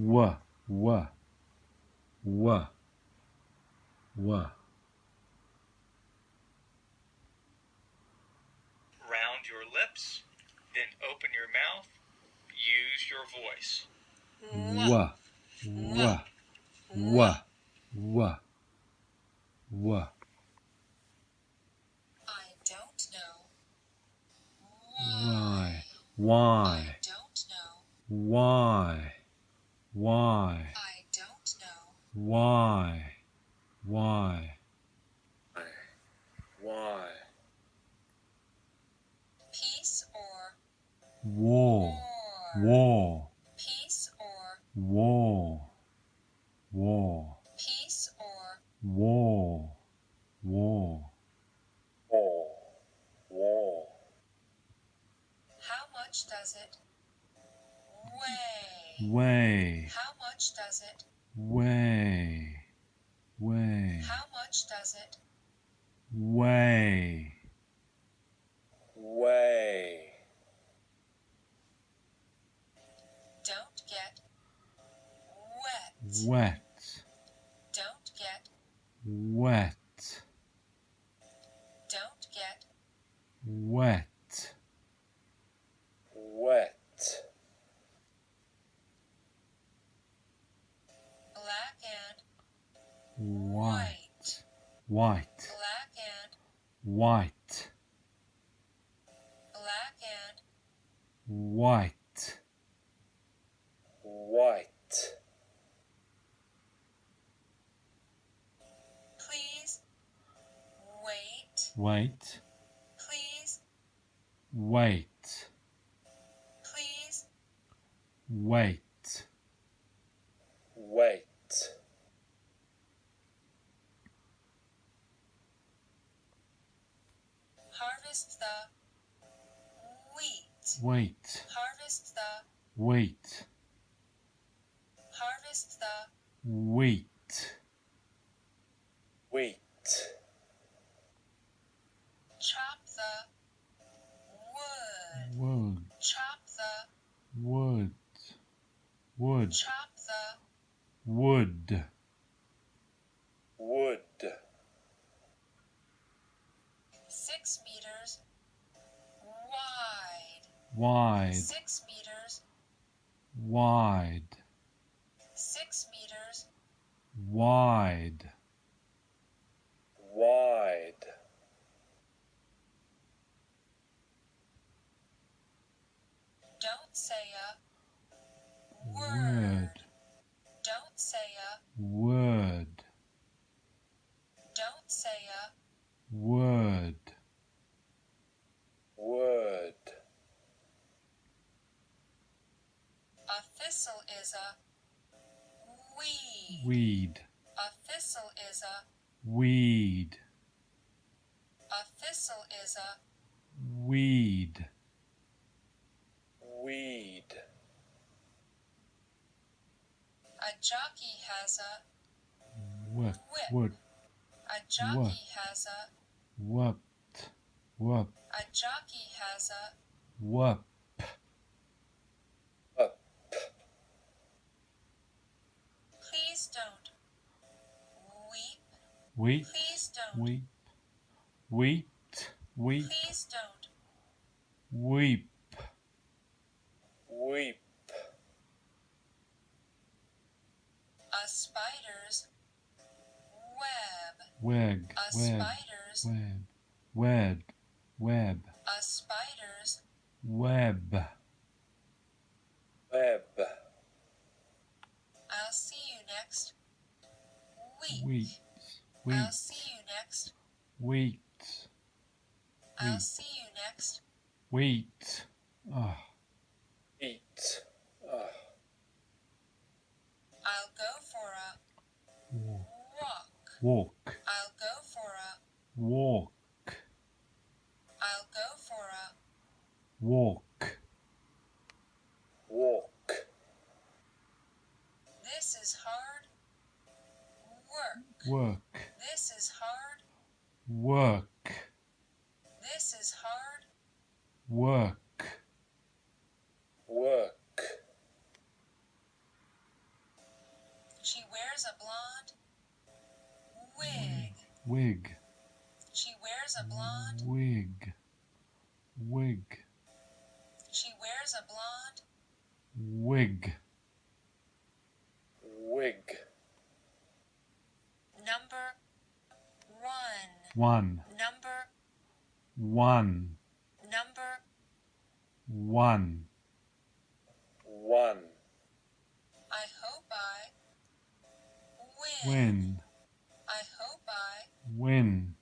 w, w, w, w. Round your lips, then open your mouth. Use your voice. W, w, w, w, w. I don't know. Why? I Why? don't know. Why? Why? I don't know. Why? Why? Why? Peace or War. war. War. Peace or War. War. peace or War. War. War. War. how much does it weigh? Weigh. How much does it? Weigh. Weigh. How much does it? Weigh. Weigh. Don't get wet. Wet. Don't get. Wet. Don't get. Wet. Wet. Black and White. White. black and White. black and White. White. please wait. Wait. Please, Wait. please, Wait. Wait. harvest the wheat. Wait. Harvest the, Wait. harvest the, Wheat. Wheat. chop the wood. Wood. Chop the, Wood. Wood. chop the, Wood. Wood. 6 meters wide. Wide. 6 meters, Wide. 6 meters, Wide. Wide. don't say a word. Word. Don't say a, Word. don't say a, Word. Word. a thistle is a weed. Weed. A thistle is a, Weed. a thistle is a, Weed. Weed. a jockey has a Whip. whip. Wood. A jockey has a, Whooped. Whoop. a jockey has a, Whoop. Whoop. please don't weep. Wheat. Please don't. Weep. Wheat. Weep. Please don't. Weep. Weep. A spider's web. Wig. A Web. spider's, Web. Web. Web. a spider's, Web. Web. I'll see you next week. Wheat. I'll Wheat. see you next. Wheat. I'll Wheat. see you next. Wheat. Oh. Eat. Oh. I'll go for a Walk. walk. Walk. I'll go for a, Walk. I'll go for a, Walk. Walk. this is hard work. Work. This is hard, Work. this is hard, Work. Work. wig, She wears a blonde. wig, wig, She wears a blonde. wig, Wig. Number 1. one, Number one, number one, One. I hope I win. win, I hope I win.